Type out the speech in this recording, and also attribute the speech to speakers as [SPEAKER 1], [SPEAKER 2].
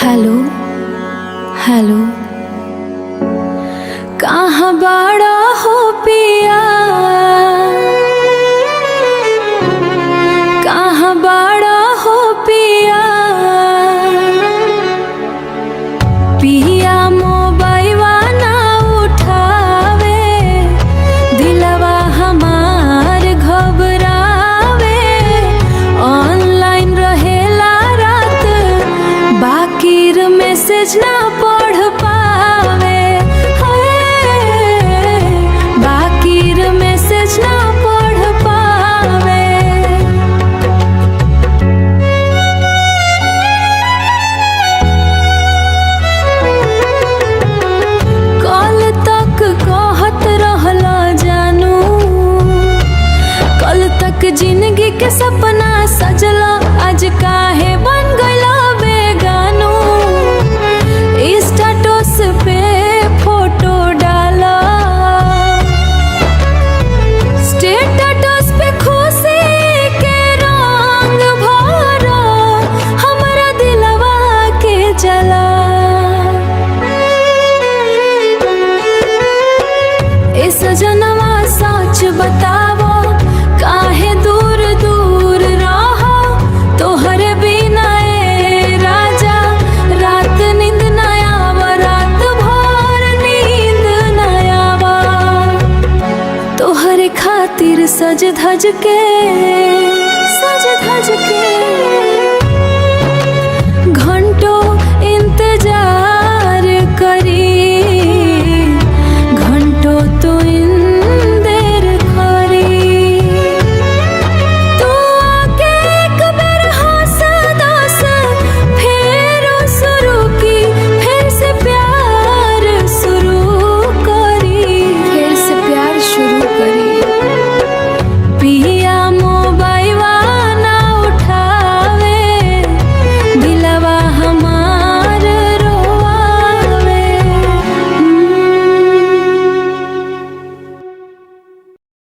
[SPEAKER 1] Hello hello, कहाँ बड़ा हो पिया, कहाँ बड़ा हो पिया। पिया मोबाइलवा ना उठावे, दिलवा हमार घबरावे। ऑनलाइन रहेला रात, बाकिर मैसेज ना पढ़ पावे। बाकिर मैसेज ना पढ़ पावे। कल तक कहत रहला जानू, कल तक जिंदगी के सपना सजला, आज काहे बन गइला बेगानू। स्टेटस पे फोटो डाला, स्टेटस पे खुशी के रंग भरा, हमरा दिलवा के जला। इस जनवा सच बतावो, काहे दूर दूर रहो, तोहरे बिना ए राजा रात नींद न आवा, रात भर नींद न आवा। तोहरे खातिर सज धज के